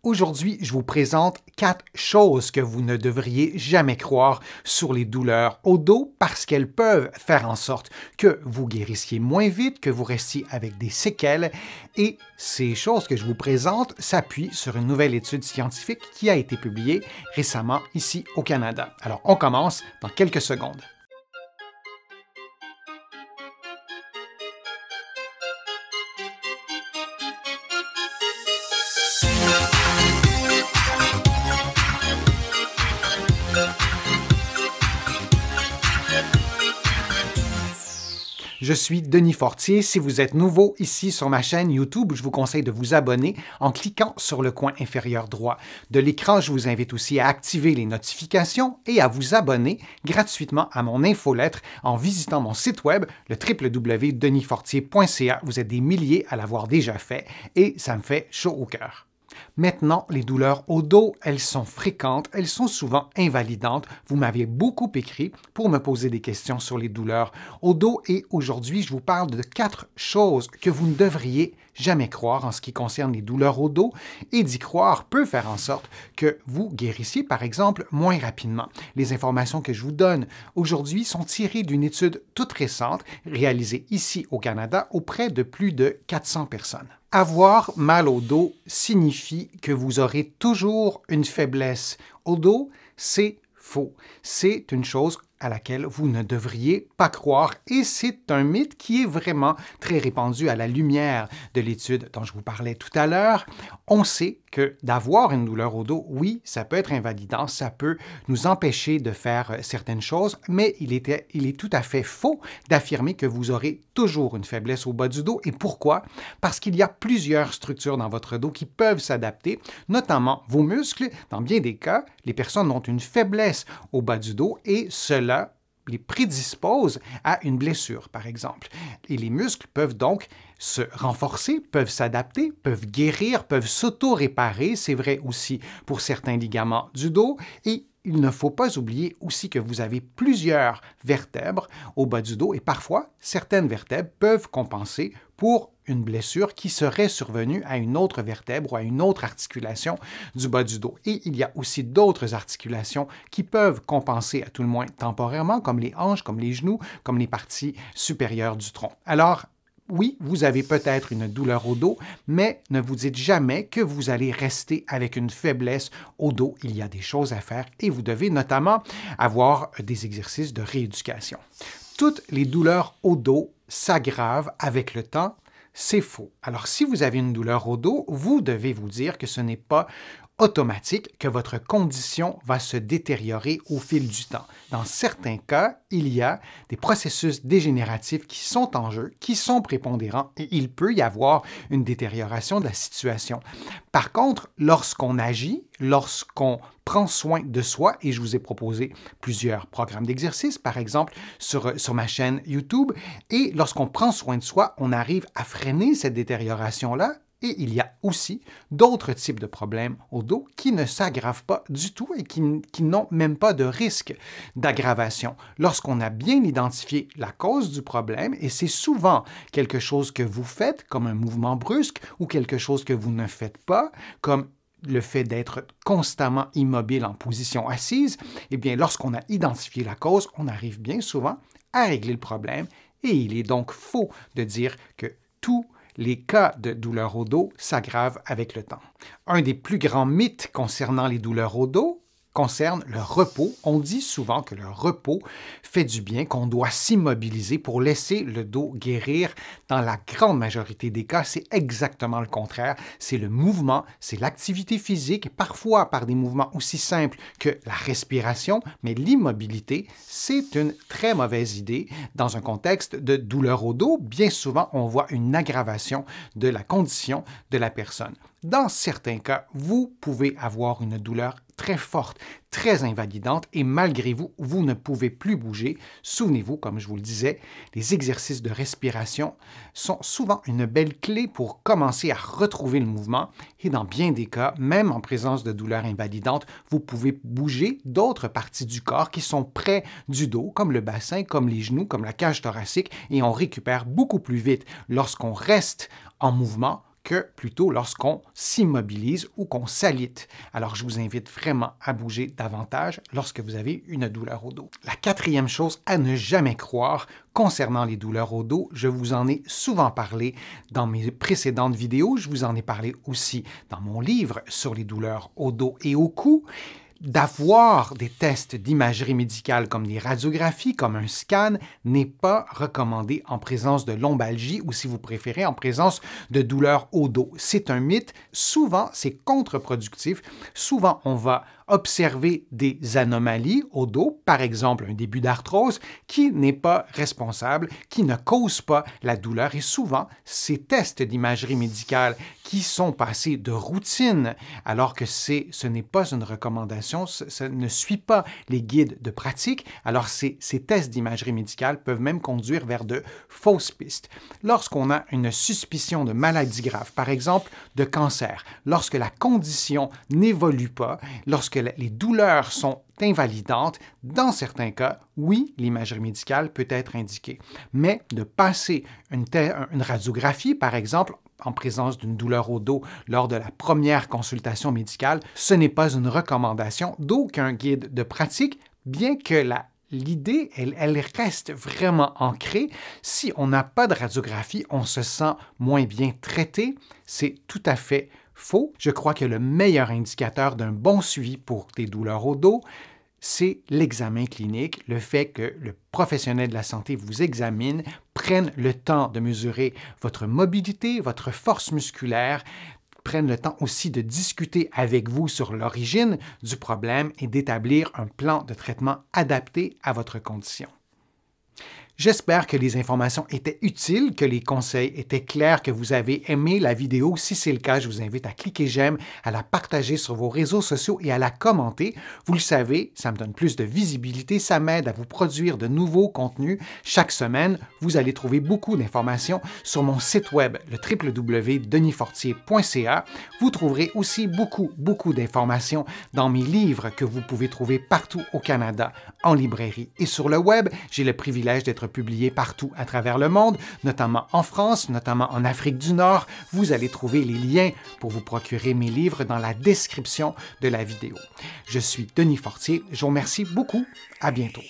Aujourd'hui, je vous présente 4 choses que vous ne devriez jamais croire sur les douleurs au dos parce qu'elles peuvent faire en sorte que vous guérissiez moins vite, que vous restiez avec des séquelles. Et ces choses que je vous présente s'appuient sur une nouvelle étude scientifique qui a été publiée récemment ici au Canada. Alors, on commence dans quelques secondes. Je suis Denis Fortier. Si vous êtes nouveau ici sur ma chaîne YouTube, je vous conseille de vous abonner en cliquant sur le coin inférieur droit de l'écran. Je vous invite aussi à activer les notifications et à vous abonner gratuitement à mon infolettre en visitant mon site web, le www.denisfortier.ca. Vous êtes des milliers à l'avoir déjà fait et ça me fait chaud au cœur. Maintenant, les douleurs au dos, elles sont fréquentes, elles sont souvent invalidantes. Vous m'avez beaucoup écrit pour me poser des questions sur les douleurs au dos et aujourd'hui, je vous parle de 4 choses que vous ne devriez jamais croire en ce qui concerne les douleurs au dos et d'y croire peut faire en sorte que vous guérissiez, par exemple, moins rapidement. Les informations que je vous donne aujourd'hui sont tirées d'une étude toute récente réalisée ici au Canada auprès de plus de 400 personnes. Avoir mal au dos signifie que vous aurez toujours une faiblesse au dos, c'est faux. C'est une chose à laquelle vous ne devriez pas croire et c'est un mythe qui est vraiment très répandu à la lumière de l'étude dont je vous parlais tout à l'heure. On sait que d'avoir une douleur au dos, oui, ça peut être invalidant, ça peut nous empêcher de faire certaines choses, mais il est tout à fait faux d'affirmer que vous aurez toujours une faiblesse au bas du dos. Et pourquoi? Parce qu'il y a plusieurs structures dans votre dos qui peuvent s'adapter, notamment vos muscles. Dans bien des cas, les personnes ont une faiblesse au bas du dos et cela les prédispose à une blessure, par exemple. Et les muscles peuvent donc se renforcer, peuvent s'adapter, peuvent guérir, peuvent s'auto-réparer. C'est vrai aussi pour certains ligaments du dos. Et il ne faut pas oublier aussi que vous avez plusieurs vertèbres au bas du dos et parfois, certaines vertèbres peuvent compenser pour une blessure qui serait survenue à une autre vertèbre ou à une autre articulation du bas du dos. Et il y a aussi d'autres articulations qui peuvent compenser à tout le moins temporairement, comme les hanches, comme les genoux, comme les parties supérieures du tronc. Alors, oui, vous avez peut-être une douleur au dos, mais ne vous dites jamais que vous allez rester avec une faiblesse au dos. Il y a des choses à faire et vous devez notamment avoir des exercices de rééducation. Toutes les douleurs au dos s'aggravent avec le temps. C'est faux. Alors, si vous avez une douleur au dos, vous devez vous dire que ce n'est pas automatique, que votre condition va se détériorer au fil du temps. Dans certains cas, il y a des processus dégénératifs qui sont en jeu, qui sont prépondérants et il peut y avoir une détérioration de la situation. Par contre, lorsqu'on agit, lorsqu'on prend soin de soi, et je vous ai proposé plusieurs programmes d'exercice, par exemple sur ma chaîne YouTube, et lorsqu'on prend soin de soi, on arrive à freiner cette détérioration-là. Et il y a aussi d'autres types de problèmes au dos qui ne s'aggravent pas du tout et qui n'ont même pas de risque d'aggravation. Lorsqu'on a bien identifié la cause du problème, et c'est souvent quelque chose que vous faites, comme un mouvement brusque, ou quelque chose que vous ne faites pas, comme le fait d'être constamment immobile en position assise, eh bien, lorsqu'on a identifié la cause, on arrive bien souvent à régler le problème et il est donc faux de dire que tous les cas de douleurs au dos s'aggravent avec le temps. Un des plus grands mythes concernant les douleurs au dos concerne le repos. On dit souvent que le repos fait du bien, qu'on doit s'immobiliser pour laisser le dos guérir. Dans la grande majorité des cas, c'est exactement le contraire. C'est le mouvement, c'est l'activité physique, parfois par des mouvements aussi simples que la respiration, mais l'immobilité, c'est une très mauvaise idée. Dans un contexte de douleur au dos, bien souvent, on voit une aggravation de la condition de la personne. Dans certains cas, vous pouvez avoir une douleur très forte, très invalidante et malgré vous, vous ne pouvez plus bouger. Souvenez-vous, comme je vous le disais, les exercices de respiration sont souvent une belle clé pour commencer à retrouver le mouvement et dans bien des cas, même en présence de douleurs invalidantes, vous pouvez bouger d'autres parties du corps qui sont près du dos, comme le bassin, comme les genoux, comme la cage thoracique et on récupère beaucoup plus vite lorsqu'on reste en mouvement que plutôt lorsqu'on s'immobilise ou qu'on s'alite. Alors, je vous invite vraiment à bouger davantage lorsque vous avez une douleur au dos. La quatrième chose à ne jamais croire concernant les douleurs au dos, je vous en ai souvent parlé dans mes précédentes vidéos, je vous en ai parlé aussi dans mon livre sur les douleurs au dos et au cou. D'avoir des tests d'imagerie médicale comme des radiographies, comme un scan, n'est pas recommandé en présence de lombalgie ou, si vous préférez, en présence de douleurs au dos. C'est un mythe. Souvent, c'est contre-productif. Souvent, on va observer des anomalies au dos, par exemple un début d'arthrose, qui n'est pas responsable, qui ne cause pas la douleur. Et souvent, ces tests d'imagerie médicale qui sont passés de routine, alors que ce n'est pas une recommandation, ça ne suit pas les guides de pratique, alors ces tests d'imagerie médicale peuvent même conduire vers de fausses pistes. Lorsqu'on a une suspicion de maladie grave, par exemple de cancer, lorsque la condition n'évolue pas, lorsque les douleurs sont invalidantes, dans certains cas, oui, l'imagerie médicale peut être indiquée. Mais de passer une radiographie, par exemple, en présence d'une douleur au dos lors de la première consultation médicale, ce n'est pas une recommandation d'aucun guide de pratique, bien que l'idée, elle reste vraiment ancrée. Si on n'a pas de radiographie, on se sent moins bien traité. C'est tout à fait faux. Je crois que le meilleur indicateur d'un bon suivi pour des douleurs au dos, c'est l'examen clinique, le fait que le professionnel de la santé vous examine, prenne le temps de mesurer votre mobilité, votre force musculaire, prenne le temps aussi de discuter avec vous sur l'origine du problème et d'établir un plan de traitement adapté à votre condition. J'espère que les informations étaient utiles, que les conseils étaient clairs, que vous avez aimé la vidéo. Si c'est le cas, je vous invite à cliquer j'aime, à la partager sur vos réseaux sociaux et à la commenter. Vous le savez, ça me donne plus de visibilité, ça m'aide à vous produire de nouveaux contenus. Chaque semaine, vous allez trouver beaucoup d'informations sur mon site web, le www.denisfortier.ca. Vous trouverez aussi beaucoup d'informations dans mes livres que vous pouvez trouver partout au Canada, en librairie et sur le web. J'ai le privilège d'être publié partout à travers le monde, notamment en France, notamment en Afrique du Nord. Vous allez trouver les liens pour vous procurer mes livres dans la description de la vidéo. Je suis Denis Fortier. Je vous remercie beaucoup. À bientôt.